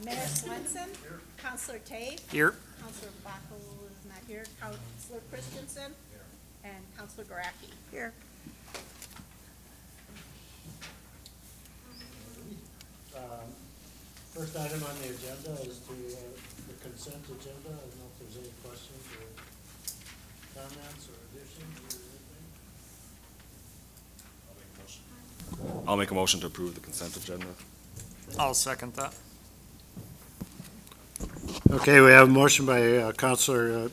Mayor Swenson. Counselor Tate. Here. Counselor Backel is not here. Counselor Christensen. And Counselor Garacki. Here. First item on the agenda is the consent agenda. I don't know if there's any questions or comments or additions or anything. I'll make a motion to approve the consent agenda. I'll second that. Okay, we have a motion by Counselor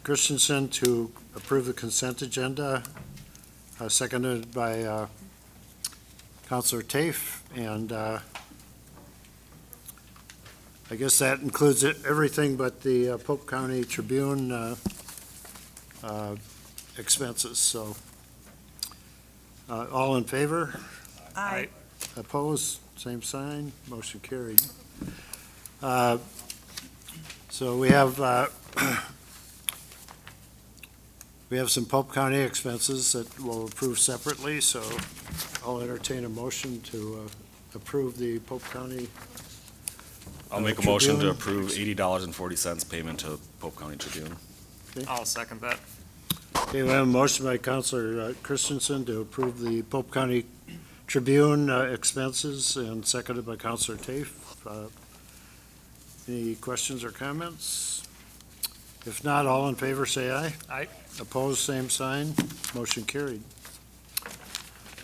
Christensen to approve the consent agenda, seconded by Counselor Tafe, and I guess that includes everything but the Pope County Tribune expenses, so all in favor? Aye. Opposed? Same sign. Motion carried. So we have some Pope County expenses that we'll approve separately, so I'll entertain a motion to approve the Pope County. I'll make a motion to Tribune. approve $80.40 payment to Pope County Tribune. I'll second that. Okay, we have a motion by Counselor Christensen to approve the Pope County Tribune expenses, and seconded by Counselor Tafe. Any questions or comments? If not, all in favor, say aye. Aye. Opposed, same sign. Motion carried.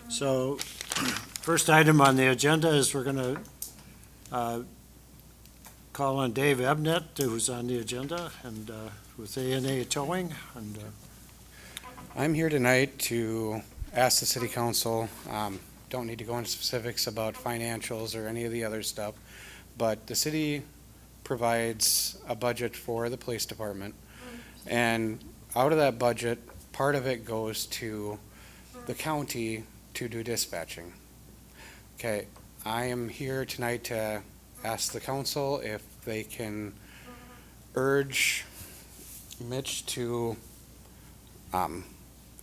So, first item on the agenda is we're going to call on Dave Ebnett, who's on the agenda, and with A&A Towing, and I'm here tonight to ask the city council, don't need to go into specifics about financials or any of the other stuff, but the city provides a budget for the police department. And out of that budget, part of it goes to the county to do dispatching. Okay, I am here tonight to ask the council if they can urge Mitch to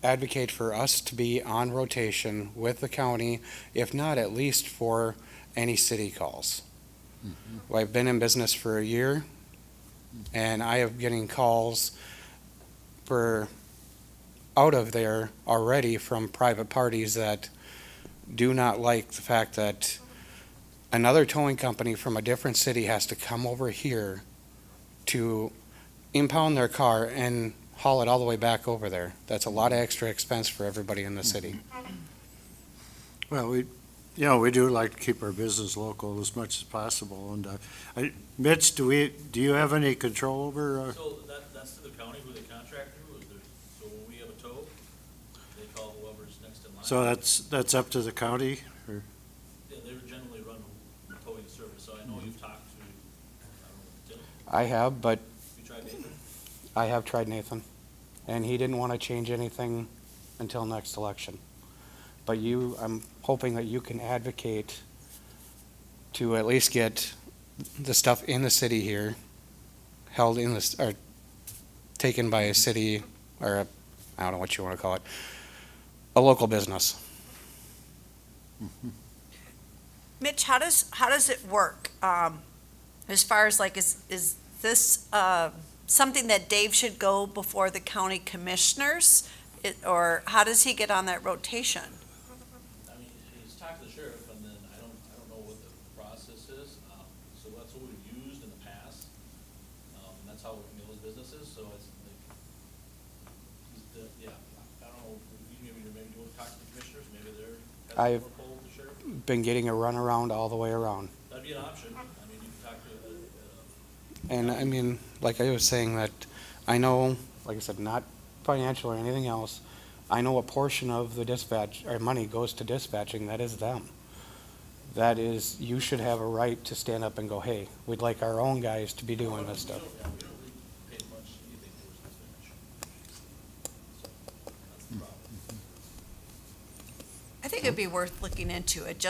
advocate for us to be on rotation with the county, if not at least for any city calls. Well, I've been in business for a year, and I have getting calls for out of there already from private parties that do not like the fact that another towing company from a different city has to come over here to impound their car and haul it all the way back over there. That's a lot of extra expense for everybody in the city. well, we do like to keep our business local as much as possible, and Mitch, do you have any control over? So that's to the county who they contract through, so when we have a tow, they call whoever's next in line. So that's up to the county? Yeah, they generally run the towing service, so I know you've talked to, I don't know, Tim, I have, but you tried Nathan? I have tried Nathan, and he didn't want to change anything until next election. But I'm hoping that you can advocate to at least get the stuff in the city here held in this, or taken by a city, or I don't know what you want to call it, a local business. Mitch, how does it work? As far as like, is this something that Dave should go before the county commissioners? Or how does he get on that rotation? I mean, he's talked to the sheriff, and then I don't know what the process is, so that's what we've used in the past, and that's how Mill's business is, so it's like, yeah, I don't know, maybe you want to talk to the commissioners, maybe they're, I've- more pull with the sheriff, Been getting a runaround all the way around. that'd be an option, I mean, you can talk to, And I mean, like I was saying, that I know, like I said, not financial or anything else. I know a portion of the dispatch, or money goes to dispatching, that is them. That is, you should have a right to stand up and go, hey, we'd like our own guys to be doing this stuff. we don't really pay much anything towards dispatch. So, that's the problem. I think it'd be worth looking into. It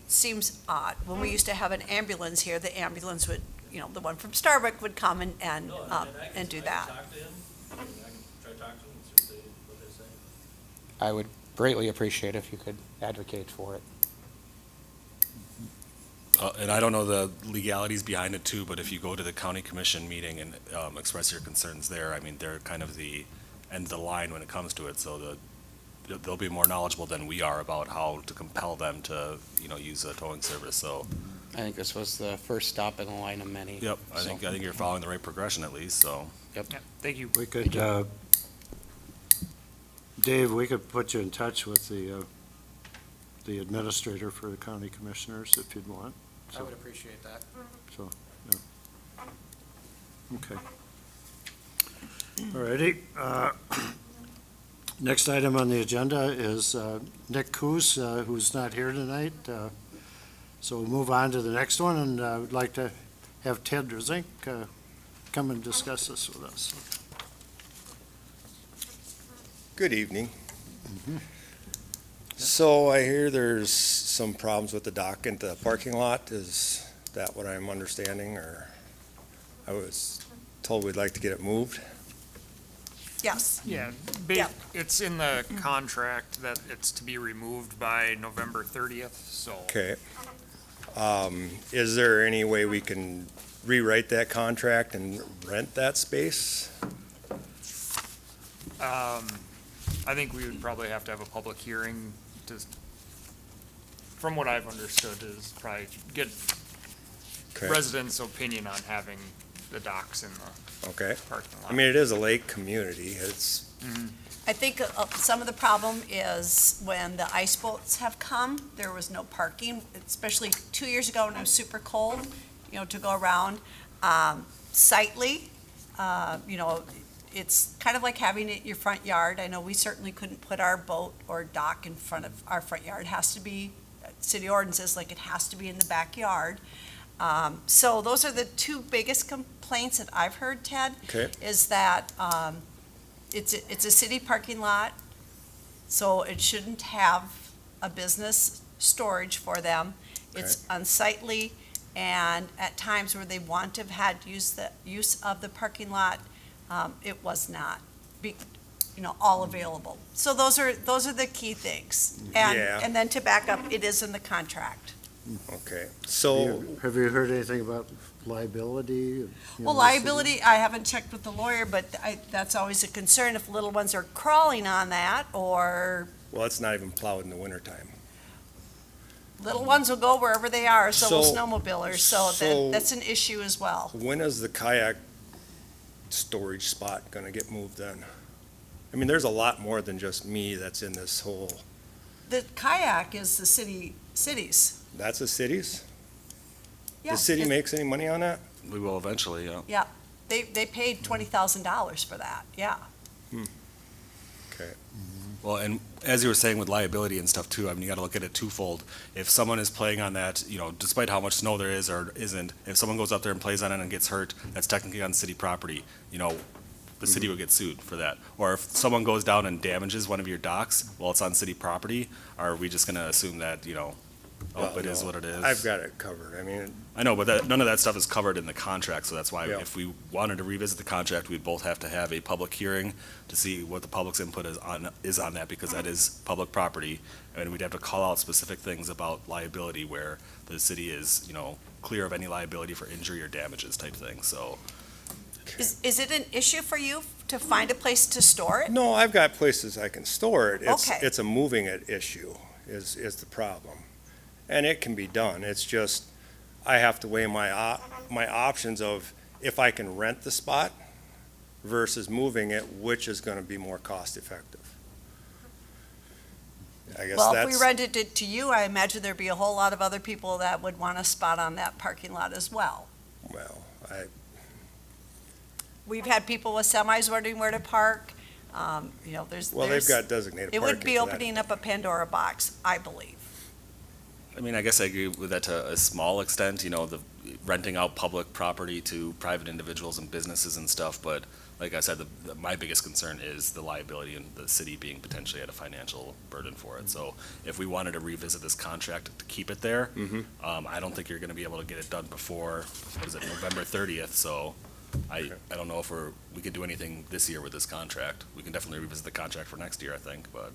seems odd. When we used to have an ambulance here, the ambulance would, the one from Starbuck would come and No, I mean, and do I can that. talk to him, I can try to talk to him and see what they say. I would greatly appreciate if you could advocate for it. And I don't know the legalities behind it too, but if you go to the county commission meeting and express your concerns there, I mean, they're kind of the end of the line when it comes to it, so they'll be more knowledgeable than we are about how to compel them to, use a towing service, so. I think this was the first stop in the line of many. Yep, I think you're following the right progression at least, so. Yeah, thank you. We could, Dave, we could put you in touch with the administrator for the county commissioners if you'd want. I would appreciate that. So, yeah. Okay. All righty. Next item on the agenda is Nick Coos, who's not here tonight. So we'll move on to the next one, and I would like to have Ted Drzink come and discuss this with us. Good evening. So I hear there's some problems with the dock into the parking lot. Is that what I'm understanding, or I was told we'd like to get it moved? Yes. Yeah, Yeah. it's in the contract that it's to be removed by November 30th, so. Okay. Is there any way we can rewrite that contract and rent that space? I think we would probably have to have a public hearing to, from what I've understood, is probably get Okay. residents' opinion on having the docks in the Okay. parking lot. I mean, it is a lake community. It's, I think some of the problem is when the ice boats have come, there was no parking, especially 2 years ago when it was super cold, to go around. Sightly, it's kind of like having it in your front yard. I know we certainly couldn't put our boat or dock in front of our front yard. It has to be, city ordinances, like it has to be in the backyard. So those are the two biggest complaints that I've heard, Ted. Okay. Is that it's a city parking lot, so it shouldn't have a business storage for them. It's unsightly, and at times where they want to have had use of the parking lot, it was not, all available. So those are the key things. Yeah. And then to back up, it is in the contract. okay. So, Have you heard anything about liability? You know, Well, liability, I haven't checked with the lawyer, but that's always a concern if little ones are crawling on that, or well, it's not even plowed in the wintertime. little ones will go wherever they are, so will So- snowmobilers, so so- that's an issue as well. When is the kayak storage spot gonna get moved then? I mean, there's a lot more than just me that's in this whole, The kayak is the cities. that's the city's? Yeah, The city it- makes any money on that? We will eventually, yeah. Yeah, they paid $20,000 for that, yeah. Okay. Well, and as you were saying with liability and stuff too, I mean, you gotta look at it twofold. If someone is playing on that, despite how much snow there is or isn't, if someone goes out there and plays on it and gets hurt, that's technically on city property, the city would get sued for that. Or if someone goes down and damages one of your docks while it's on city property, are we just gonna assume that, Well, it is no, what it is? I've got it covered. I mean, I know, but none of that stuff is covered in the contract, so that's why Yeah. if we wanted to revisit the contract, we'd both have to have a public hearing to see what the public's input is on that, because that is public property, and we'd have to call out specific things about liability where the city is, clear of any liability for injury or damages type thing, so. Is it an issue for you to find a place to store it? no, I've got places I can store it. Okay. It's a moving it issue is the problem. And it can be done. It's just, I have to weigh my options of if I can rent the spot versus moving it, which is gonna be more cost effective. I guess Well, if we that's, rented it to you, I imagine there'd be a whole lot of other people that would want a spot on that parking lot as well. well, We've had people with semis wondering where to park, there's. well, they've got designated It parking would be for that. opening up a Pandora box, I believe. I mean, I guess I agree with that to a small extent, the renting out public property to private individuals and businesses and stuff, but like I said, my biggest concern is the liability and the city being potentially at a financial burden for it. So if we wanted to revisit this contract to keep it there, I don't think you're gonna be able to get it done before, November 30th, so I don't know if we could do anything this year with this contract. We can definitely revisit the contract for next year, I think, but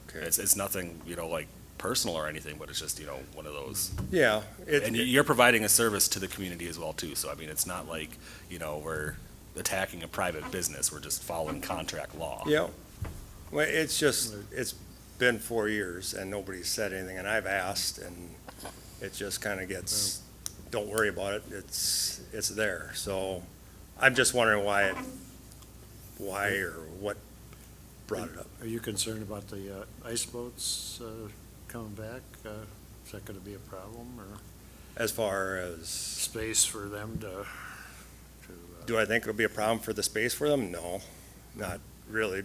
Okay. it's nothing, like personal or anything, but it's just, you know, one of those. Yeah, And you're providing a service to the community as well too, so I mean, it's not like, you know, we're attacking a private business, we're just following contract law. yeah. Well, it's just, it's been 4 years and nobody's said anything, and I've asked, and it just kind of gets, don't worry about it, it's there. So I'm just wondering why or what brought it up. Are you concerned about the ice boats coming back? Is that going to be a problem, or As far as, space for them to? do I think it'll be a problem for the space for them? No, not really.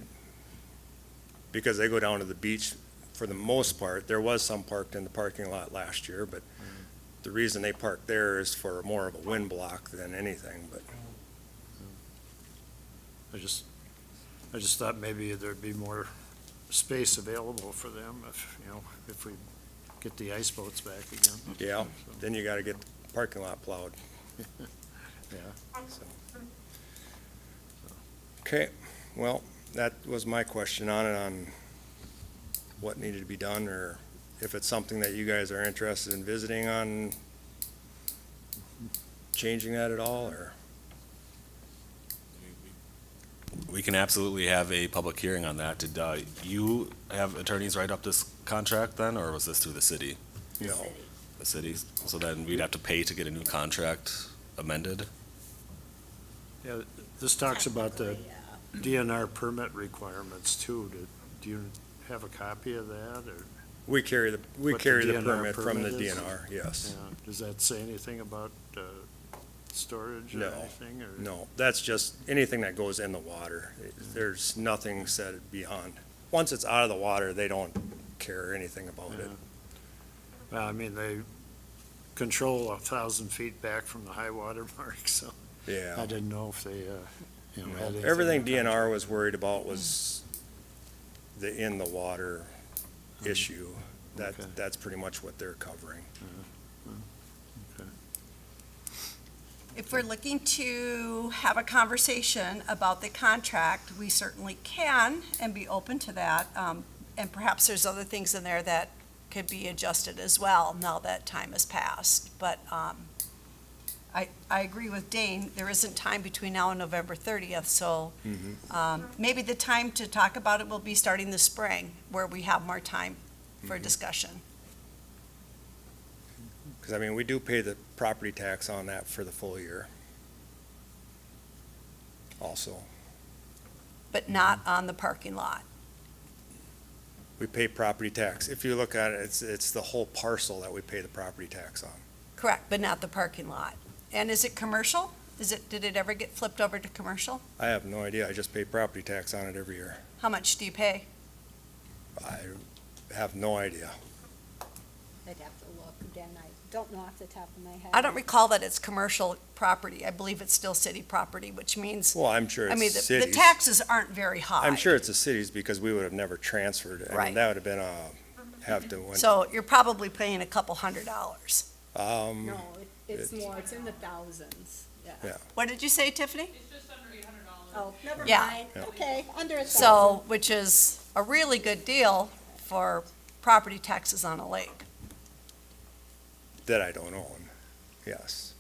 Because they go down to the beach for the most part. There was some parked in the parking lot last year, but the reason they parked there is for more of a wind block than anything, but I just thought maybe there'd be more space available for them if, you know, if we get the ice boats back again. yeah, So, then you gotta get the parking lot plowed. Yeah. So. Okay, well, that was my question on it, on what needed to be done, or if it's something that you guys are interested in visiting on, changing that at all, or? We can absolutely have a public hearing on that. Did you have attorneys write up this contract then, or was this through the city? No. The city? So then we'd have to pay to get a new contract amended? Yeah, this talks about the DNR permit requirements too. Do you have a copy of that, or? We carry the What the DNR permit from the permit is? DNR, yes. Yeah, does that say anything about storage or No, anything, or? No, that's just anything that goes in the water. There's nothing said beyond. Once it's out of the water, they don't care anything about it. Well, I mean, they control 1,000 feet back from the high water mark, so I Yeah. didn't know if they, you know, had anything. Everything in the DNR was worried about was the in the water issue. Okay. That's pretty much what they're covering. If we're looking to have a conversation about the contract, we certainly can and be open to that. And perhaps there's other things in there that could be adjusted as well now that time has passed. But I agree with Dane, there isn't time between now and November 30th, so maybe the time to talk about it will be starting the spring, where we have more time for discussion. Because, I mean, we do pay the property tax on that for the full year. Also, But not on the parking lot. we pay property tax. If you look at it, it's the whole parcel that we pay the property tax on. Correct, but not the parking lot. And is it commercial? Did it ever get flipped over to commercial? I have no idea. I just pay property tax on it every year. How much do you pay? I have no idea. I'd have to look again, I don't know off the top of my head. I don't recall that it's commercial property. I believe it's still city property, which means, Well, I'm sure I mean, it's the cities. taxes aren't very high. I'm sure it's the cities because we would have never transferred. I mean, Right. that would have been So you're probably paying a couple $100s. No, it's more, it's in the thousands, yeah. Yeah. What did you say, Tiffany? It's just under $800. Oh, never Yeah. mind, okay, under a thousand. So, which is a really good deal for property taxes on a lake. that I don't own, yes.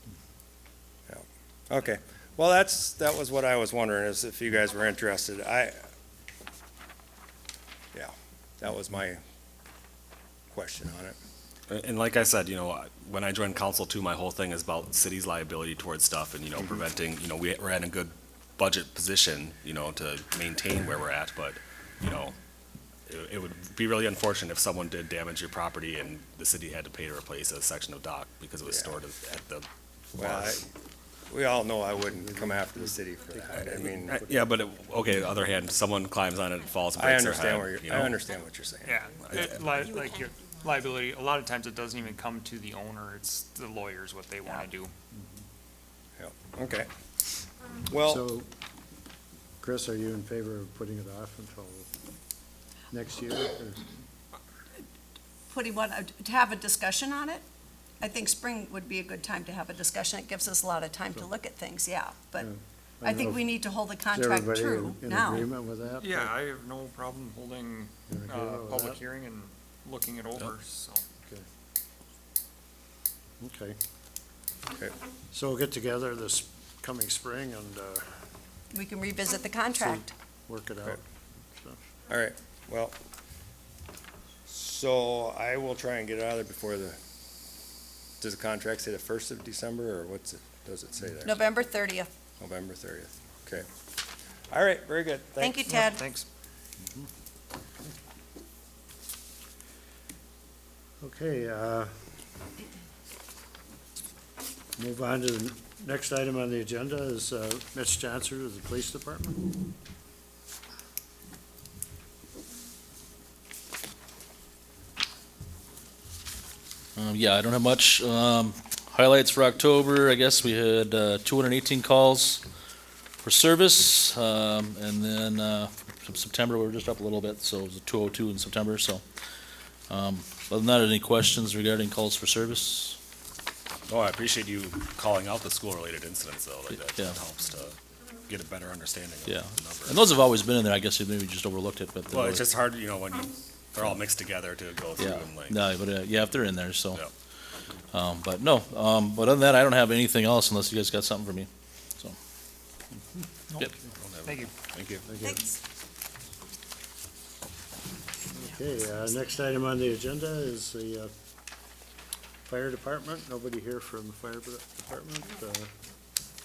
Yeah. Okay, well, that was what I was wondering, is if you guys were interested. Yeah, that was my question on it. And like I said, you know, when I joined council too, my whole thing is about city's liability towards stuff and, you know, preventing, you know, we're in a good budget position, you know, to maintain where we're at, but, you know, it would be really unfortunate if someone did damage your property and the city had to pay to replace a section of dock because it was Yeah. stored at the. Well, we all know I wouldn't come after the city for that. I mean, Yeah, but, okay, the other hand, someone climbs on it and falls and I breaks their understand head, you I know? understand what you're saying. Yeah, like your liability, a lot of times it doesn't even come to the owner, it's the lawyers what they wanna do. Okay. Well, So, Chris, are you in favor of putting it off until next year? or- Putting one, to have a discussion on it? I think spring would be a good time to have a discussion. It gives us a lot of time to look at things, yeah. But Yeah. I don't think know we if- need to hold the Is contract everybody true in now. agreement with that? Yeah, I have no problem holding You're in a agreement with public that? hearing and looking it over, so. Okay. Okay. So we'll get together this coming spring and We can revisit the contract. work it out. Okay. All right, well, so I will try and get it out of there before does the contract say the 1st of December, or does it say there? November 30th. November 30th, okay. All right, very good. Thank you, Thanks. Ted. Thanks. Okay, move on to the next item on the agenda is Mitch Johnson of the Police Department. Yeah, I don't have much. Highlights for October, I guess we had 218 calls for service. And then from September, we were just up a little bit, so it was a 202 in September, so. Other than that, any questions regarding calls for service? Oh, I appreciate you calling out the school-related incidents, though, like that Yeah. helps to get a better understanding of Yeah. the number. And those have always been in there, I guess you maybe just overlooked it, but. Well, it's just hard, when they're all mixed together to go through Yeah, and like. no, but, yeah, if they're in there, so. Yep. But no, but other than that, I don't have anything else unless you guys got something for me, so. Yep. Thank you. Thank you. Thanks. Okay, next item on the agenda is the Fire Department. Nobody here from the Fire Department.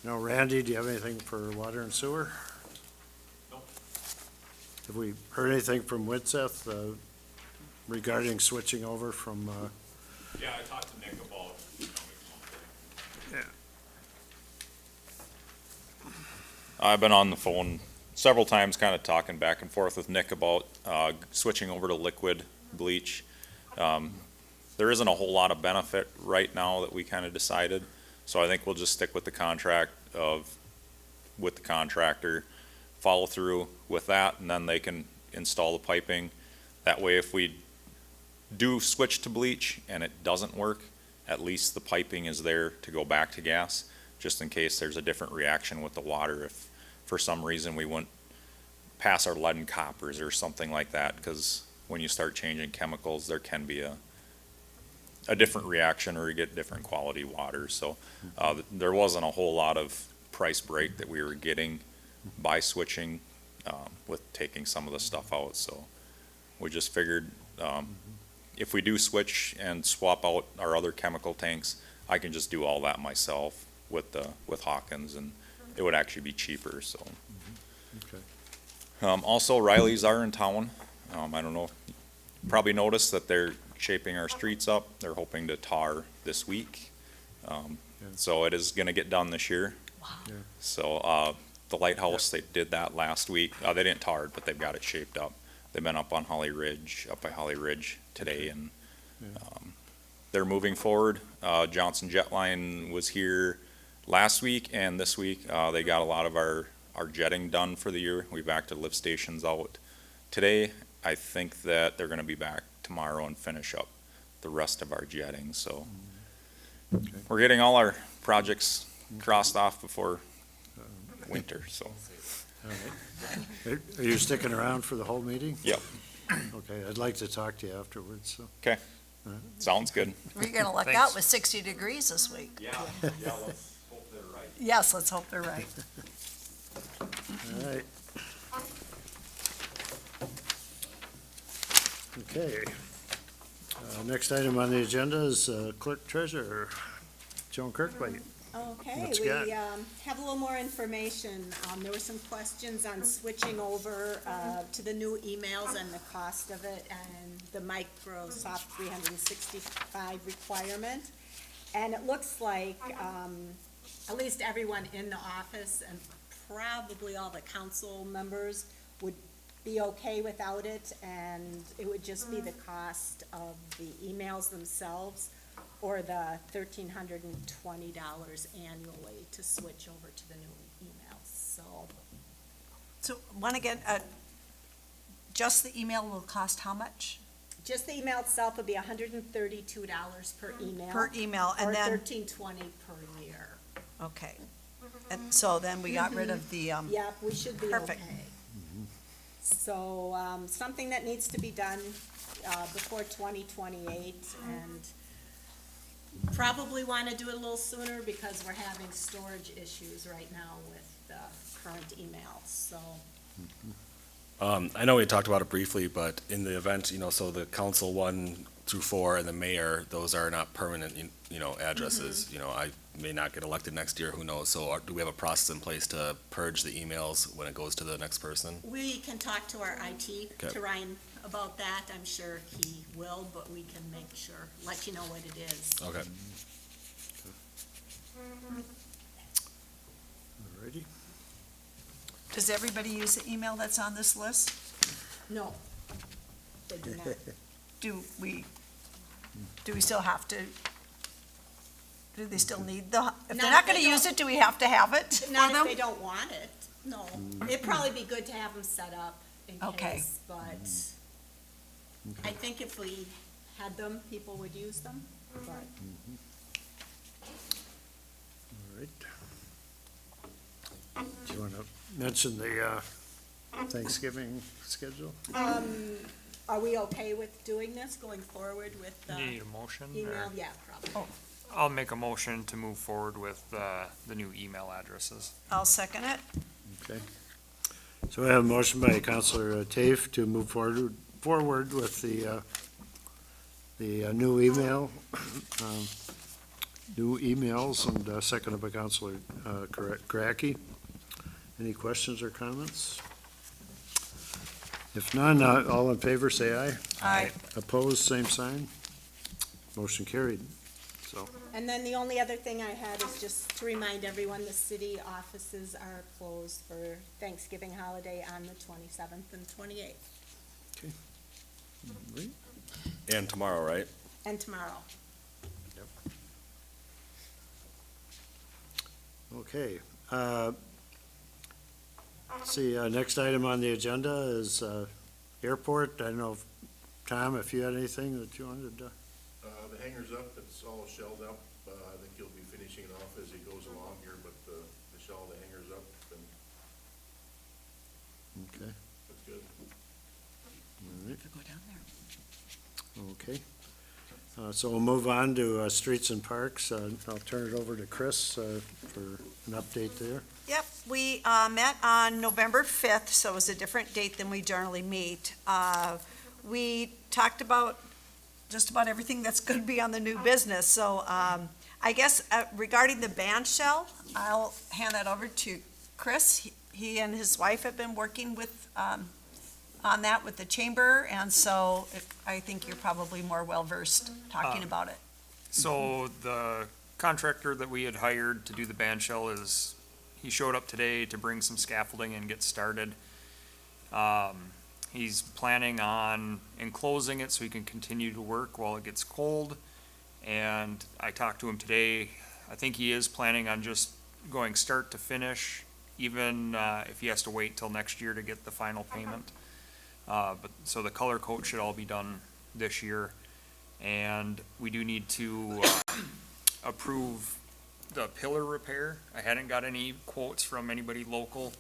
No, Randy, do you have anything for water and sewer? No. Have we heard anything from Winseth regarding switching over from, Yeah, I talked to Nick about, I've been on the phone several times, kind of talking back and forth with Nick about, switching over to liquid bleach. There isn't a whole lot of benefit right now that we kind of decided, so I think we'll just stick with the contract with the contractor, follow through with that, and then they can install the piping. That way, if we do switch to bleach and it doesn't work, at least the piping is there to go back to gas, just in case there's a different reaction with the water. If for some reason we wouldn't pass our lead and coppers or something like that, because when you start changing chemicals, there can be a different reaction or you get different quality water. So there wasn't a whole lot of price break that we were getting by switching with taking some of the stuff out. So we just figured if we do switch and swap out our other chemical tanks, I can just do all that myself with Hawkins, and it would actually be cheaper, so. Okay. Also, Riley's are in town. I don't know, probably noticed that they're shaping our streets up. They're hoping to tar this week. So it is gonna get done this year. Wow. Yeah. So, the lighthouse, they did that last week. They didn't tar it, but they've got it shaped up. They've been up on Holly Ridge, up by Holly Ridge today, and, they're moving forward. Johnson Jetline was here last week, and this week, they got a lot of our jetting done for the year. We've acted lift stations out today. I think that they're gonna be back tomorrow and finish up the rest of our jetting, so. Okay. We're getting all our projects crossed off before winter, so. Are you sticking around for the whole meeting? Yep. Okay, I'd like to talk to you afterwards, so. Sounds good. We're gonna luck Thanks. out with 60 degrees this week. Yeah, let's hope they're right. Yes, let's hope they're right. All right. Okay. Next item on the agenda is Clerk Treasurer Joan Kirklight. Okay, What's we got? have a little more information. There were some questions on switching over to the new emails and the cost of it and the Microsoft 365 requirement. And it looks like at least everyone in the office and probably all the council members would be okay without it, and it would just be the cost of the emails themselves or the $1,320 annually to switch over to the new emails, so. So, one again, just the email will cost how much Just the email itself would be $132 per email. per email? Or And then, $13.20 per year. okay. And so then we got rid of the, Yep, we should be okay. Perfect. So, something that needs to be done before 2028, and probably want to do it a little sooner because we're having storage issues right now with the current emails, so. I know we talked about it briefly, but in the event, so the council 1 through 4 and the mayor, those are not permanent, addresses. I may not get elected next year, who knows? So do we have a process in place to purge the emails when it goes to the next person? We can talk to our IT, Okay. to Ryan, about that. I'm sure he will, but we can make sure, let you know what it is. Okay. Alrighty. Does everybody use the email that's on this list? No, they do not. Do we still have to, do they still need the, if they're not gonna use it, do we have to have it for Not if them? they don't want it, no. It'd probably be good to have them set up in Okay. case, but I think if we had them, people would use them, but. All right. Do you want to mention the Thanksgiving schedule? Are we okay with doing this, going forward with the You need a motion? or- email? Yeah, probably. I'll make a motion to move forward with the new email addresses. I'll second it. Okay. So we have a motion by Counselor Tafe to move forward with the new email, new emails, and seconded by Counselor Kraki. Any questions or comments? If none, all in favor, say aye. Aye. Opposed, same sign. Motion carried. So, And then the only other thing I had is just to remind everyone, the city offices are closed for Thanksgiving holiday on the 27th and 28th, And tomorrow, right? and tomorrow. okay. Let's see, next item on the agenda is airport. I don't know, Tom, if you had anything that you wanted to. The hanger's up, it's all shelled up. I think he'll be finishing it off as he goes along here, but the shell, the hanger's up, and Okay. that's good. All right. Go down there. Okay. So we'll move on to streets and parks. I'll turn it over to Chris for an update there. Yep, we met on November 5th, so it was a different date than we generally meet. We talked about just about everything that's going to be on the new business, so I guess regarding the band shell, I'll hand that over to Chris. He and his wife have been working with, on that with the chamber, and so I think you're probably more well-versed talking about it. So the contractor that we had hired to do the band shell he showed up today to bring some scaffolding and get started. He's planning on enclosing it so he can continue to work while it gets cold. And I talked to him today. I think he is planning on just going start to finish, even if he has to wait till next year to get the final payment. So the color coat should all be done this year. And we do need to approve the pillar repair. I hadn't got any quotes from anybody local.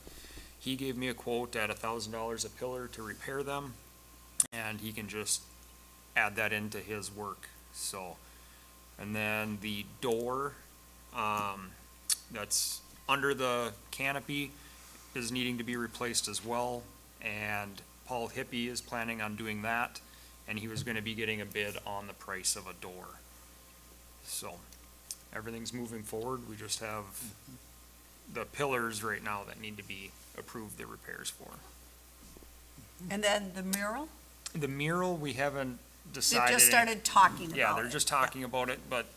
He gave me a quote at $1,000 a pillar to repair them, and he can just add that into his work, so. And then the door, that's under the canopy is needing to be replaced as well, and Paul Hippie is planning on doing that, and he was gonna be getting a bid on the price of a door. So, everything's moving forward, we just have the pillars right now that need to be approved the repairs for. And then the mural, The mural, we haven't they've decided. just started talking about it. Yeah, they're just talking about it, but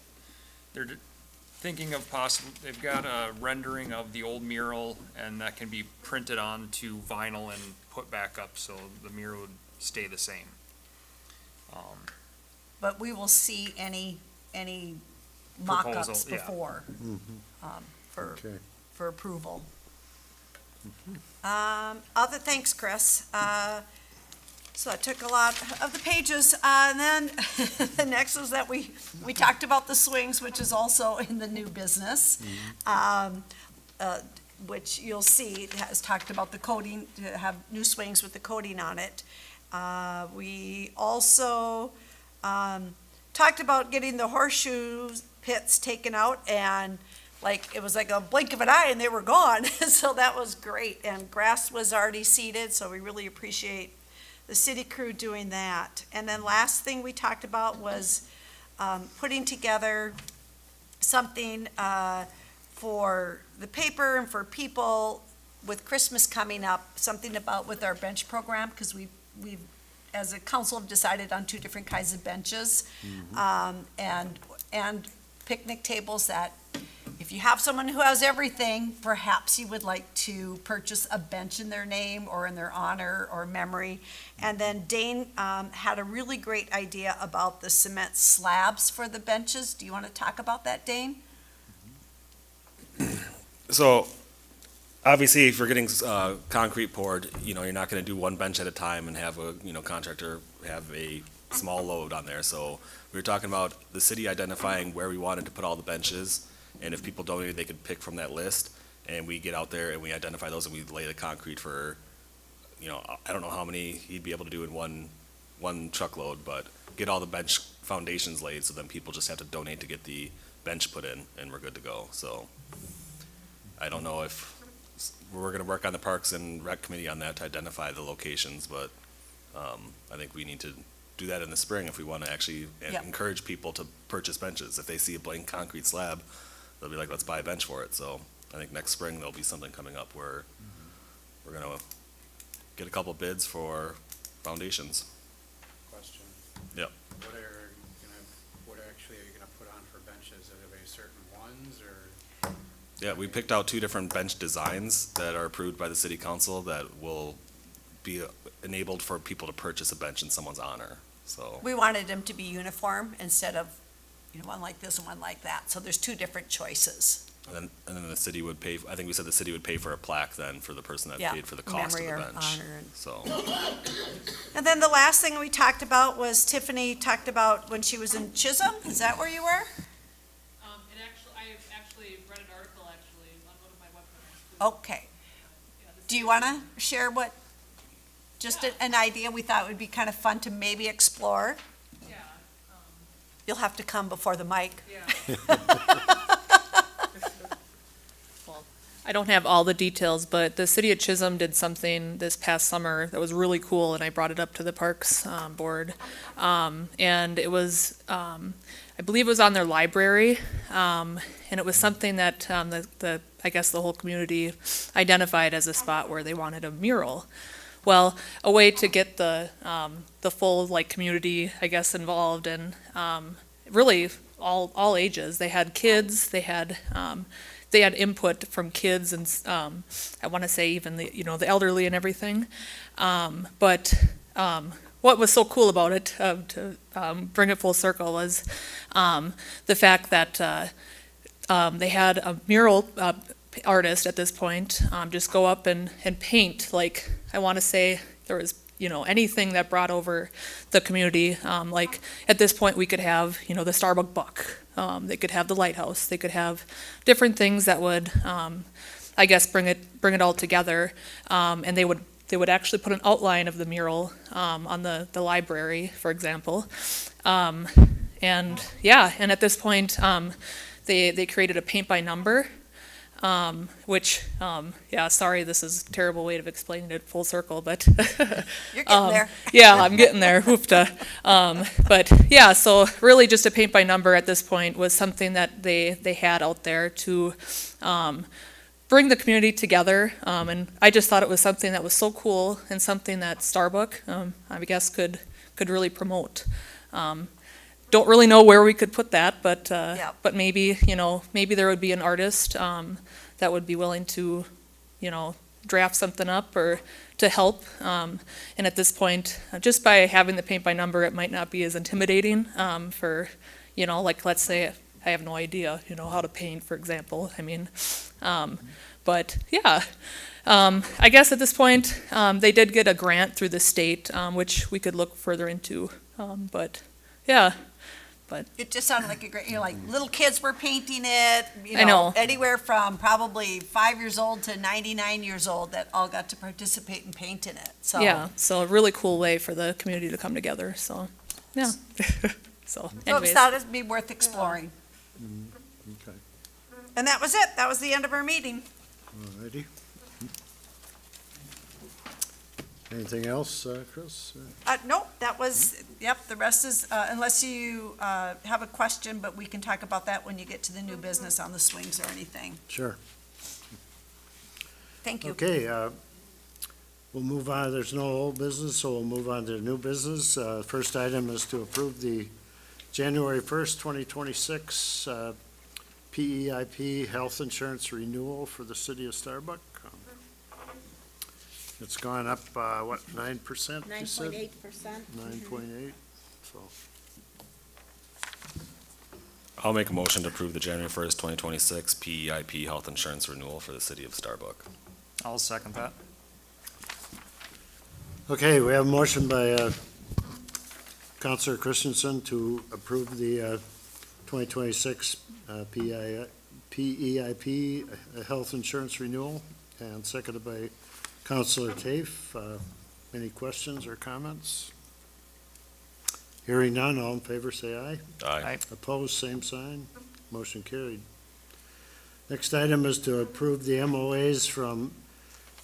they're thinking of they've got a rendering of the old mural, and that can be printed onto vinyl and put back up, so the mural would stay the same. But we will see any mock-ups Proposal, yeah. before, for, Okay. for approval. Thanks, Chris. So I took a lot of the pages, and then the next was that we talked about the swings, which is also in the new business. Which you'll see, it has talked about the coating, to have new swings with the coating on it. We also talked about getting the horseshoe pits taken out, and it was like a blink of an eye and they were gone. So that was great, and grass was already seeded, so we really appreciate the city crew doing that. And then last thing we talked about was putting together something for the paper and for people with Christmas coming up, something about with our bench program, because we've as a council have decided on 2 different kinds of benches, and picnic tables that if you have someone who has everything, perhaps you would like to purchase a bench in their name or in their honor or memory. And then Dane had a really great idea about the cement slabs for the benches. Do you want to talk about that, Dane? So, obviously, if you're getting concrete poured, you're not gonna do one bench at a time and have a, contractor have a small load on there. So, we were talking about the city identifying where we wanted to put all the benches, and if people donated, they could pick from that list, and we get out there and we identify those and we lay the concrete for, I don't know how many he'd be able to do in one truckload, but get all the bench foundations laid, so then people just have to donate to get the bench put in, and we're good to go. So, I don't know if we're gonna work on the Parks and Rec Committee on that to identify the locations, but I think we need to do that in the spring if we want to actually Yep. encourage people to purchase benches. If they see a blank concrete slab, they'll be like, let's buy a bench for it. So I think next spring there'll be something coming up where we're gonna get a couple bids for foundations. Question. Yep. What actually are you gonna put on for benches? Are they certain ones, or? Yeah, we picked out 2 different bench designs that are approved by the city council that will be enabled for people to purchase a bench in someone's honor, so. We wanted them to be uniform instead of, one like this and one like that. So there's 2 different choices. And then the city would pay, I think we said the city would pay for a plaque then for the person that Yeah, paid for the cost of the memory or bench. honor and- So, And then the last thing we talked about was Tiffany talked about when she was in Chisholm. Is that where you were? I actually read an article on one of my webinars. Okay. Do you want to share just an idea we thought would be kind of fun to maybe explore? Yeah, You'll have to come before the mic. yeah. Well, I don't have all the details, but the city of Chisholm did something this past summer that was really cool, and I brought it up to the Parks Board. And it was, I believe it was on their library, and it was something that I guess the whole community identified as a spot where they wanted a mural. Well, a way to get the full community, I guess, involved, and really all ages. They had kids, they had input from kids, and I want to say even the elderly and everything. But what was so cool about it, to bring it full circle, was the fact that they had a mural artist at this point just go up and paint, I want to say there was anything that brought over the community. At this point we could have the Starbuck Buck, they could have the lighthouse, they could have different things that would I guess bring it all together, and they would actually put an outline of the mural on the library, for example, and at this point they created a paint by number, which, sorry, this is a terrible way of explaining it full circle, but. You're getting there. Yeah, I'm getting there, hoofta. But yeah, so really just a paint by number at this point was something that they had out there to, bring the community together. And I just thought it was something that was so cool and something that Starbuck, I guess could really promote. Don't really know where we could put that, but but maybe maybe there would be an artist that would be willing to draft something up or to help. And at this point, just by having the paint by number, it might not be as intimidating for let's say I have no idea how to paint, for example. I mean, but yeah. I guess at this point, they did get a grant through the state, which we could look further into. But yeah. but It just sounded like a great, like, little kids were painting it, I know. anywhere from probably 5 years old to 99 years old that all got to participate in painting it, so. yeah, so a really cool way for the community to come together, so, yeah. So So I anyways, thought it'd be worth exploring. Okay, And that was it. That was the end of our meeting. all righty. Anything else, Chris? Nope, that was, yep, the rest is, unless you, have a question, but we can talk about that when you get to the new business on the swings or anything. Sure. Thank you. Okay, we'll move on. There's no old business, so we'll move on to new business. First item is to approve the January 1st, 2026 PEIP health insurance renewal for the city of Starbuck. It's gone up, 9%? you said? 9.8%. 9.8, so. I'll make a motion to approve the January 1st, 2026 PEIP health insurance renewal for the city of Starbuck. I'll second that. Okay, we have a motion by Counselor Christensen to approve the 2026 PEIP health insurance renewal, and seconded by Counselor Tafe. Any questions or comments? Hearing none, all in favor say aye. Aye. Opposed, same sign. Motion carried. Next item is to approve the MOAs from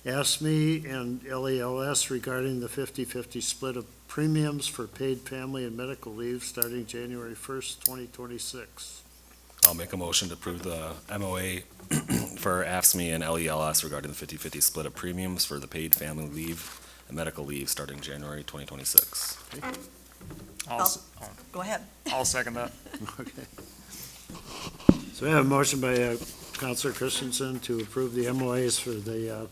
ASME and LELS regarding the 50/50 split of premiums for paid family and medical leave starting January 1st, 2026. I'll make a motion to approve the MOA for AFSME and LELS regarding the 50/50 split of premiums for the paid family leave and medical leave starting January 2026. Go ahead. I'll second that. Okay. So we have a motion by Counselor Christensen to approve the MOAs for the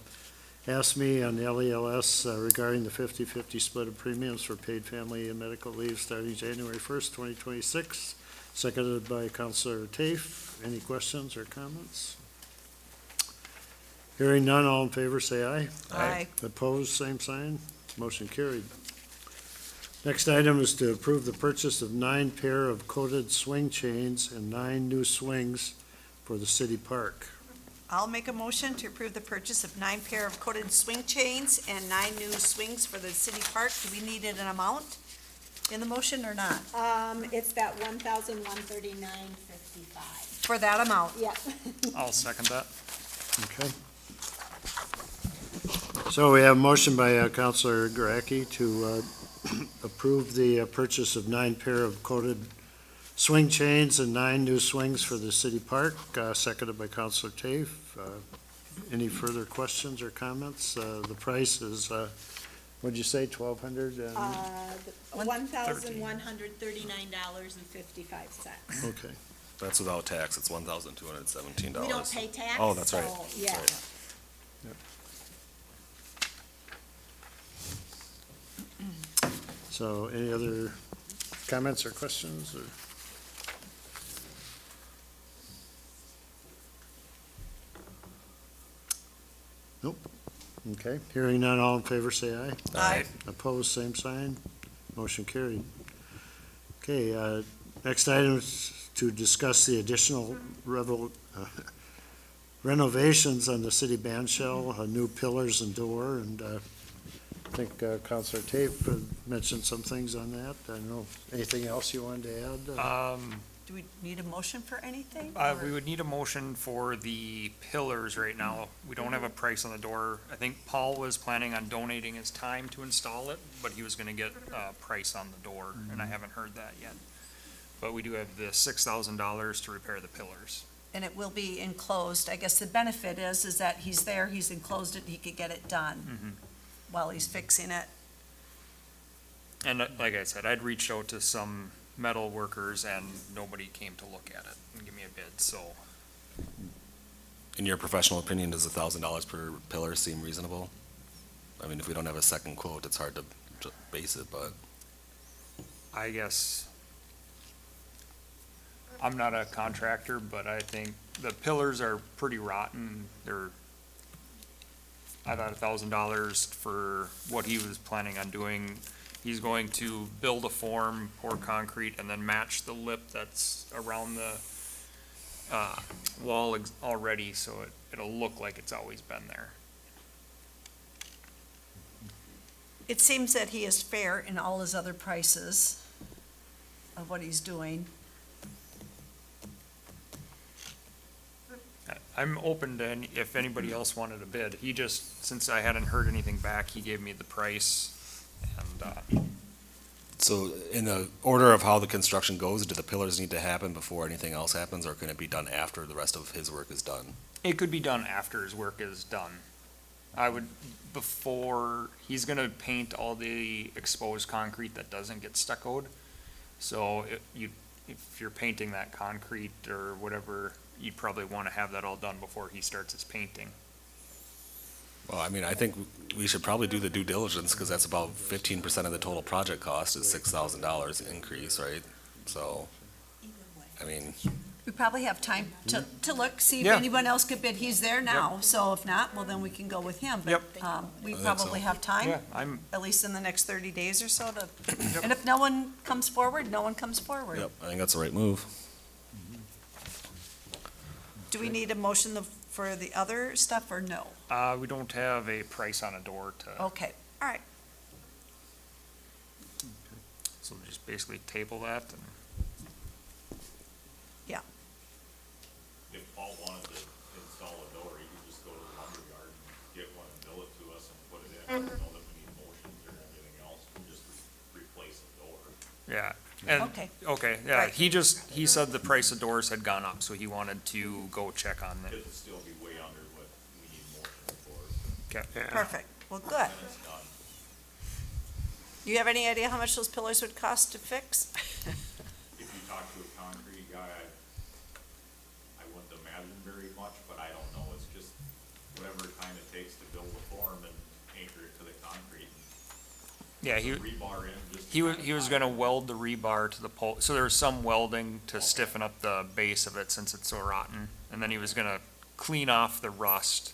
ASME and LELS regarding the 50/50 split of premiums for paid family and medical leave starting January 1st, 2026. Seconded by Counselor Tafe. Any questions or comments? Hearing none, all in favor say aye. Aye. Opposed, same sign. Motion carried. Next item is to approve the purchase of 9 pair of coated swing chains and 9 new swings for the city park. I'll make a motion to approve the purchase of 9 pair of coated swing chains and 9 new swings for the city park. Do we need an amount in the motion or not? It's that 1,139.55. For that amount? Yeah. I'll second that. Okay. So we have a motion by Counselor Garacki to approve the purchase of 9 pair of coated swing chains and 9 new swings for the city park, seconded by Counselor Tafe. Any further questions or comments? The price is, what'd you say, $1,200? $1,139.55. Okay. That's without tax. It's $1,217. We don't pay tax. Oh, that's right. so, Yeah. Right. So any other comments or questions? Or? Nope. Okay. Hearing none, all in favor say aye. Aye. Opposed, same sign. Motion carried. Okay, next item is to discuss the additional renovations on the city band shell, new pillars and door, and I think Counselor Tafe mentioned some things on that. I don't know, anything else you wanted to add? Do we need a motion for anything? We would need a motion for the pillars right now. We don't have a price on the door. I think Paul was planning on donating his time to install it, but he was gonna get a price on the door, and I haven't heard that yet. But we do have the $6,000 to repair the pillars. And it will be enclosed. I guess the benefit is that he's there, he's enclosed it, he could get it done while he's fixing it. And like I said, I'd reached out to some metal workers and nobody came to look at it and give me a bid, so. In your professional opinion, does $1,000 per pillar seem reasonable? I mean, if we don't have a second quote, it's hard to base it, but I guess, I'm not a contractor, but I think the pillars are pretty rotten. I thought $1,000 for what he was planning on doing. He's going to build a form, pour concrete, and then match the lip that's around the, wall already, so it'll look like it's always been there. It seems that he is fair in all his other prices of what he's doing. I'm open to if anybody else wanted a bid. He just, since I hadn't heard anything back, he gave me the price, and, So in the order of how the construction goes, do the pillars need to happen before anything else happens, or can it be done after the rest of his work is done? it could be done after his work is done. I would, before, he's gonna paint all the exposed concrete that doesn't get stuccoed. So if you're painting that concrete or whatever, you'd probably wanna have that all done before he starts his painting. Well, I mean, I think we should probably do the due diligence, because that's about 15% of the total project cost is $6,000 increase, right? So, I mean, We probably have time to look, see if Yeah. anyone else could bid. He's there now, so if not, well, then we can go with him. But, Yep. we I think probably so. have time, Yeah, I'm, at least in the next 30 days or so to, and if no one comes forward, no one comes forward. yep, I think that's the right move. Do we need a motion for the other stuff or no? we don't have a price on a door to, Okay, all right. so just basically table that and. If Paul wanted to install a door, he could just go to the lumberyard and get one and bill it to us and put it in. I don't know that we need motions or anything else, we just replace the door. Yeah, and, Okay. okay, yeah, Right. he said the price of doors had gone up, so he wanted to go check on it. It would still be way under what we need motion for, Okay. Perfect. Well, good. and it's done. Do you have any idea how much those pillars would cost to fix? If you talk to a concrete guy, I wouldn't imagine very much, but I don't know, it's just whatever time it takes to build a form and anchor it to the concrete. Yeah, he, Rebar in, just. he was gonna weld the rebar to the pole, so there was some welding to stiffen up the base of it since it's so rotten. And then he was gonna clean off the rust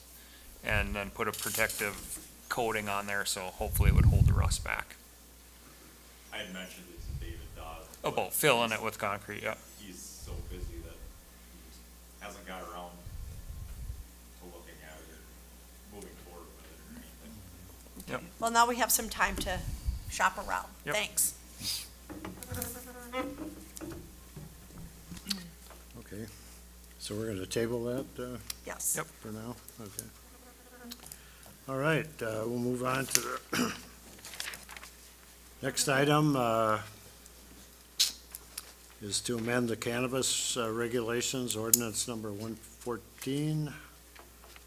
and then put a protective coating on there, so hopefully it would hold the rust back. I had mentioned it to David Dodd. About filling it with concrete, yeah. He's so busy that he just hasn't got around to looking at it or moving forward with it or anything. Well, now we have some time to shop around. Yep. Thanks. Okay, so we're gonna table that, Yes. Yep. for now? Okay. All right, we'll move on to the next item, is to amend the cannabis regulations, ordinance number 114,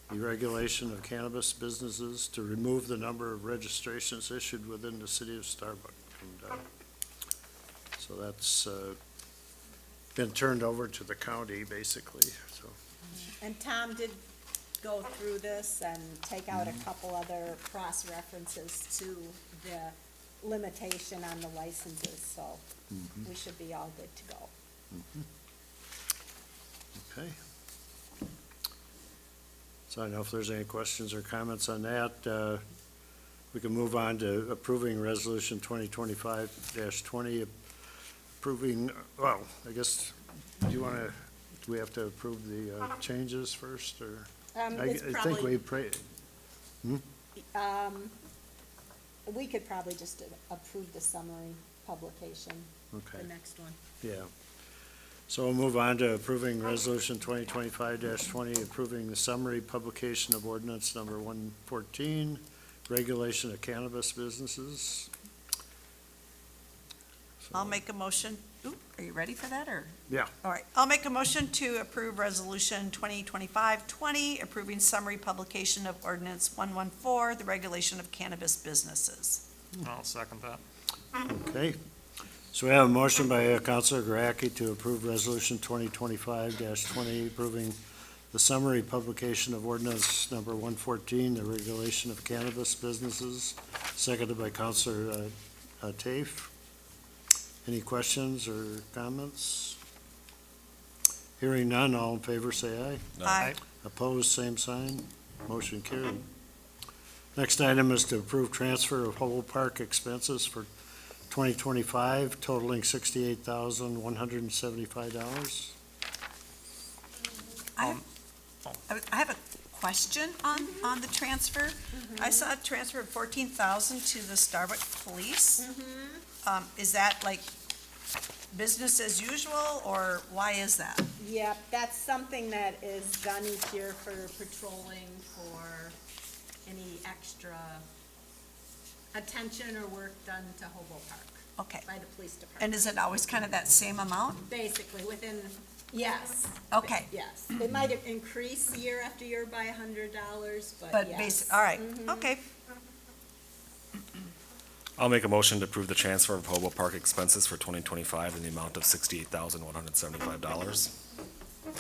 the regulation of cannabis businesses to remove the number of registrations issued within the city of Starbuck. And, so that's been turned over to the county, basically, so. And Tom did go through this and take out a couple other cross-references to the limitation on the licenses, so we should be all good to go. Okay. So I don't know if there's any questions or comments on that. We can move on to approving resolution 2025-20, approving, well, I guess, do we have to approve the changes first, or? It's I think probably, we could probably just approve the summary publication, Okay, the next one. yeah. So we'll move on to approving resolution 2025-20, approving the summary publication of ordinance number 114, regulation of cannabis businesses. So- I'll make a motion. Ooh, are you ready for that, or? Yeah. All right. I'll make a motion to approve Resolution 2025-20, approving summary publication of ordinance 114, the regulation of cannabis businesses. I'll second that. Okay, so we have a motion by Counselor Guaraki to approve resolution 2025-20, approving the summary publication of ordinance number 114, the regulation of cannabis businesses, seconded by Counselor Tafe. Any questions or comments? Hearing none, all in favor say aye. Aye. Opposed, same sign. Motion carried. Next item is to approve transfer of whole park expenses for 2025 totaling $68,175. I have a question on the transfer. I saw a transfer of 14,000 to the Starbuck Police. Is that like business as usual, or why is that? Yep, that's something that is done each year for patrolling, for any extra attention or work done to Hobo Park Okay. by the police department. And is it always kind of that same amount? Basically, within, yes. Okay. Yes. It might increase year after year by $100, but But yes. all right, okay. I'll make a motion to approve the transfer of Hobo Park expenses for 2025 in the amount of $68,175.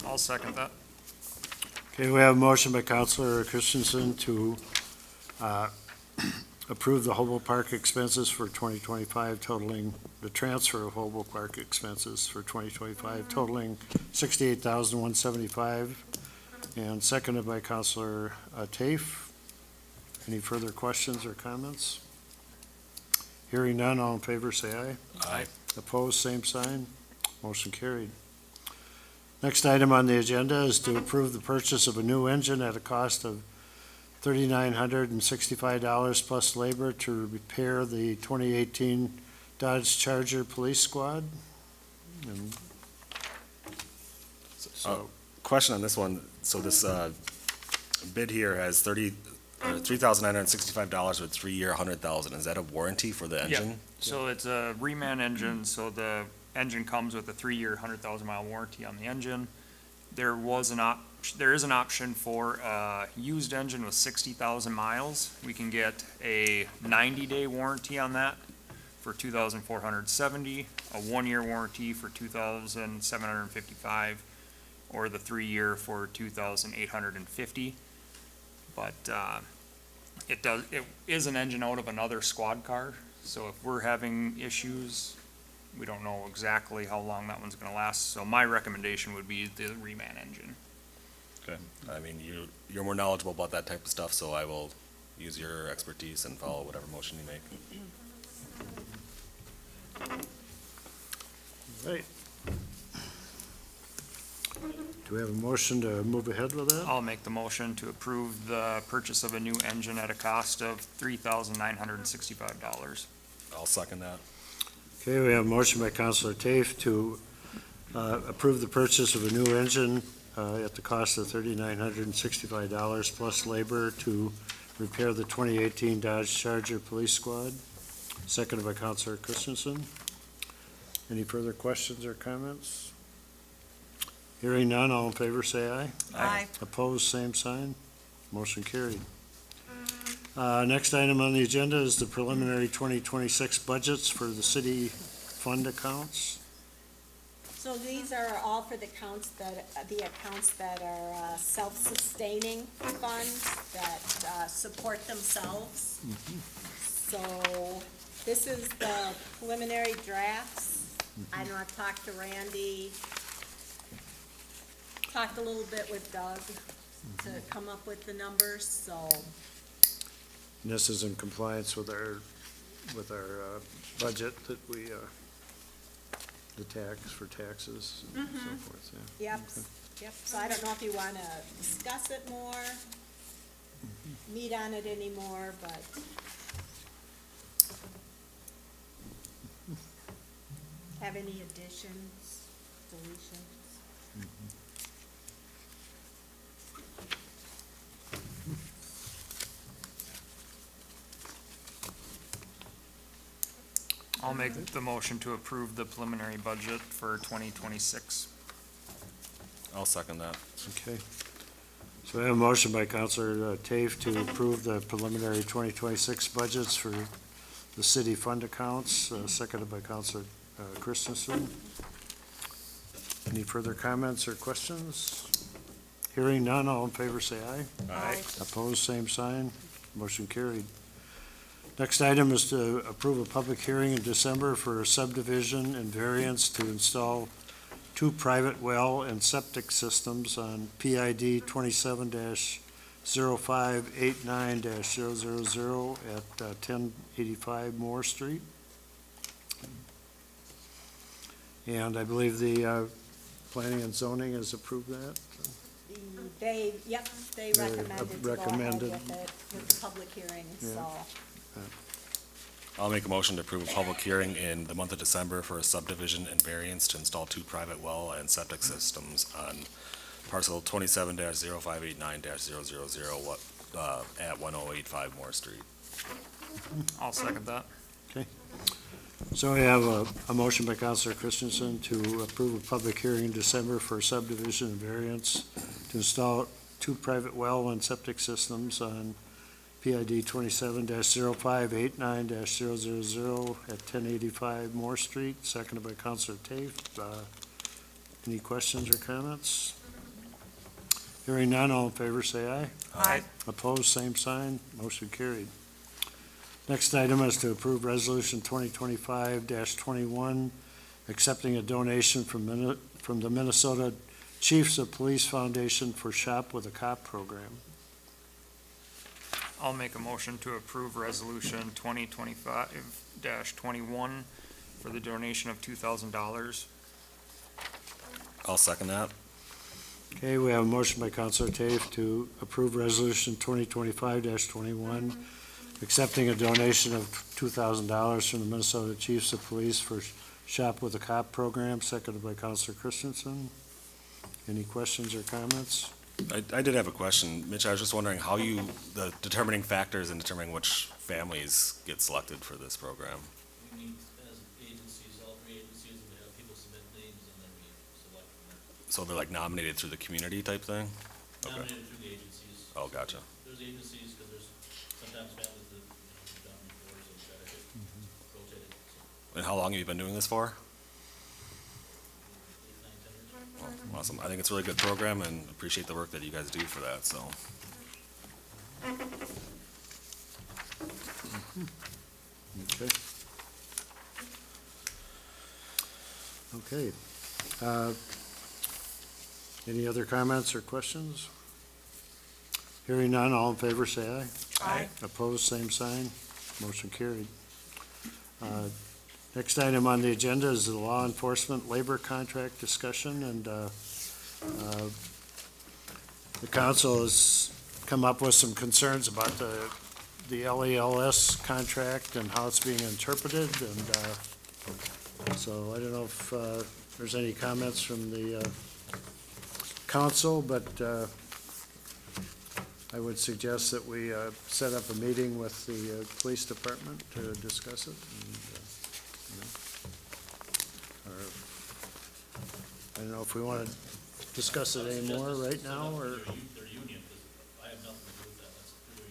I'll second that. Okay, we have a motion by Counselor Christensen to approve the Hobo Park expenses for 2025 totaling, the transfer of Hobo Park expenses for 2025 totaling $68,175, and seconded by Counselor Tafe. Any further questions or comments? Hearing none, all in favor say aye. Aye. Opposed, same sign. Motion carried. Next item on the agenda is to approve the purchase of a new engine at a cost of $3,965 plus labor to repair the 2018 Dodge Charger Police Squad. And so, Question on this one, so this bid here has $3,965 with 3-year, $100,000. Is that a warranty for the engine? So it's a reman engine, so the engine comes with a 3-year, 100,000-mile warranty on the engine. There is an option for a used engine with 60,000 miles. We can get a 90-day warranty on that for $2,470, a 1-year warranty for $2,755, or the 3-year for $2,850. But it is an engine out of another squad car, so if we're having issues, we don't know exactly how long that one's gonna last, so my recommendation would be the reman engine. Okay. I mean, you're more knowledgeable about that type of stuff, so I will use your expertise and follow whatever motion you make. right. Do we have a motion to move ahead with that? I'll make the motion to approve the purchase of a new engine at a cost of $3,965. I'll second that. Okay, we have a motion by Counselor Tafe to approve the purchase of a new engine at the cost of $3,965 plus labor to repair the 2018 Dodge Charger Police Squad. Seconded by Counselor Christensen. Any further questions or comments? Hearing none, all in favor say aye. Aye. Opposed, same sign. Motion carried. Next item on the agenda is the preliminary 2026 budgets for the city fund accounts. So these are all for the accounts that are self-sustaining funds that support themselves. So this is the preliminary drafts. I know I've talked to Randy, talked a little bit with Doug to come up with the numbers, so. And this is in compliance with our budget that we, the tax for taxes and so forth, yeah. Yep, so I don't know if you wanna discuss it more, meet on it anymore, but. Have any additions, deletions? I'll make the motion to approve the preliminary budget for 2026. I'll second that. Okay. So we have a motion by Counselor Tafe to approve the preliminary 2026 budgets for the city fund accounts, seconded by Counselor Christensen. Any further comments or questions? Hearing none, all in favor say aye. Aye. Opposed, same sign. Motion carried. Next item is to approve a public hearing in December for a subdivision and variance to install 2 private well and septic systems on PID 27-0589-000 at 1085 Moore Street. And I believe the planning and zoning has approved that. They They recommended to go ahead recommended. with it, with the public hearing, Yeah. so. I'll make a motion to approve a public hearing in the month of December for a subdivision and variance to install 2 private well and septic systems on parcel 27-0589-000 at 1085 Moore Street. I'll second that. So we have a motion by Counselor Christensen to approve a public hearing in December for subdivision and variance to install 2 private well and septic systems on PID 27-0589-000 at 1085 Moore Street, seconded by Counselor Tafe. Any questions or comments? Hearing none, all in favor say aye. Aye. Opposed, same sign, motion carried. Next item is to approve Resolution 2025-21, accepting a donation from the Minnesota Chiefs of Police Foundation for Shop with a Cop program. I'll make a motion to approve resolution 2025-21 for the donation of $2,000. I'll second that. Okay, we have a motion by Counselor Tafe to approve Resolution 2025-21, accepting a donation of $2,000 from the Minnesota Chiefs of Police for Shop with a Cop program, seconded by Counselor Christensen. Any questions or comments? I did have a question. Mitch, I was just wondering how the determining factors in determining which families get selected for this program. We meet as agencies, all 3 agencies, and we have people submit names, and then we select from there. So they're like nominated through the community type thing? Okay. Nominated through the agencies. Oh, gotcha. There's agencies, because there's sometimes families that, we've done before, so we try to get rotated, so And how long have you been doing this for? 8, 9, 10 years. Well, awesome. I think it's a really good program and appreciate the work that you guys do for that, so. Okay. Okay. Any other comments or questions? Hearing none, all in favor say aye. Aye. Opposed, same sign. Motion carried. Next item on the agenda is the law enforcement labor contract discussion, and the council has come up with some concerns about the LELS contract and how it's being interpreted, and so I don't know if there's any comments from the council, but I would suggest that we set up a meeting with the police department to discuss it. I don't know if we want to discuss it anymore right now, or, Their union, because I have nothing to do with that, that's through their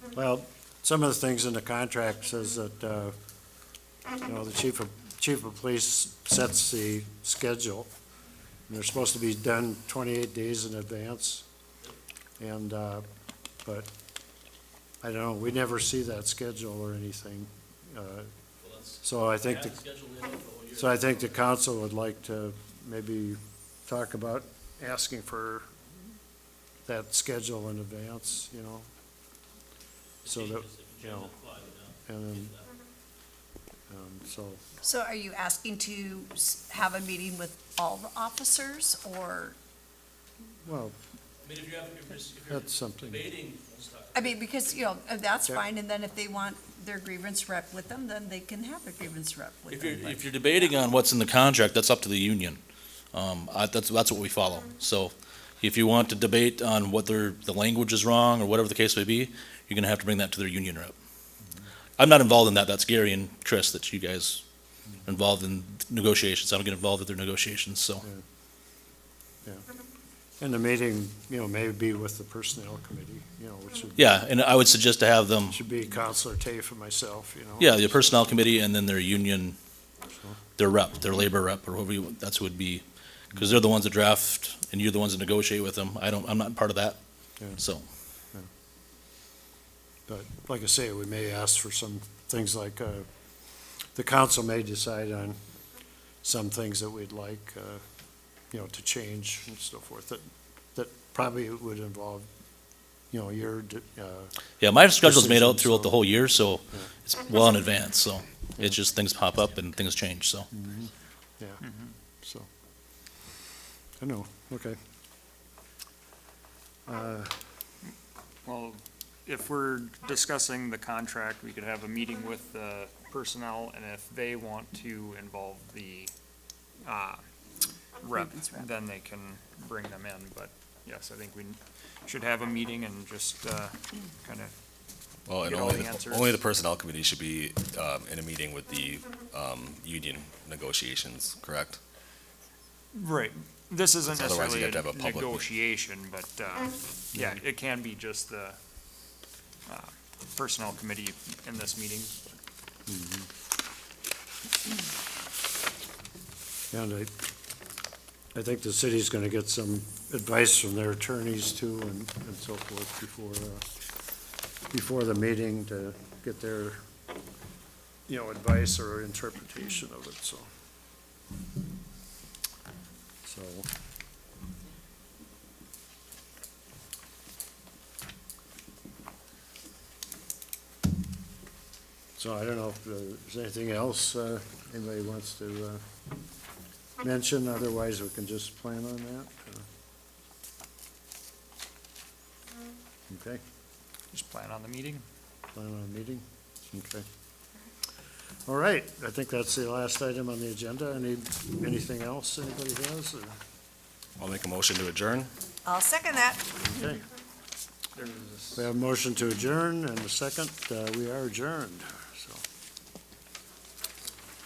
union. well, some of the things in the contract says that, the chief of police sets the schedule, and they're supposed to be done 28 days in advance. And, but, I don't know, we never see that schedule or anything. Well, that's, So I we think, have the schedule laid out for the whole year. so I think the council would like to maybe talk about asking for that schedule in advance, so that, If you you know, change it, apply, you know, and then, get that. so, So are you asking to have a meeting with all the officers, or, well, I mean, if you have, if you're that's something. debating, let's talk. I mean, because, that's Yeah. fine, and then if they want their grievance rep with them, then they can have their grievance rep with If them. you're, if you're debating on what's in the contract, that's up to the union. That's what we follow. So if you want to debate on what the language is wrong or whatever the case may be, you're gonna have to bring that to their union rep. I'm not involved in that. That's Gary and Chris, that you guys are involved in negotiations. I don't get involved with their negotiations, so. And the meeting, maybe with the personnel committee, which Yeah, and I would suggest to have them, should be Counselor Tafe and myself, yeah, the personnel committee and then their union, their rep, their labor rep, or whoever that's who would be. Because they're the ones that draft and you're the ones that negotiate with them. I'm not part of that, Yeah. so. But like I say, we may ask for some things like, the council may decide on some things that we'd like, to change and so forth, that probably would involve your, Yeah, my schedule's made out Decision, throughout so- the whole year, so it's well in advance, so it's just things pop up and things change, so. so. I know, okay. Well, if we're discussing the contract, we could have a meeting with the personnel, and if they want to involve the, rep, then they can bring them in, but yes, I think we should have a meeting and just, kinda, Well, and Get all only the the, answers. only the personnel committee should be, in a meeting with the, union negotiations, correct? right, this isn't Because otherwise necessarily you'd have to a have a public meeting. negotiation, but, yeah, it can be just the, personnel committee in this meeting. And I think the city's gonna get some advice from their attorneys too and so forth before the meeting to get their, advice or interpretation of it, so. So I don't know if there's anything else, anybody wants to, mention, otherwise we can just plan on that. Okay, Just plan on the meeting. plan on a meeting, okay. All right, I think that's the last item on the agenda. Anything else anybody has, or, I'll make a motion to adjourn. I'll second that. okay. We have a motion to adjourn and a second, we are adjourned.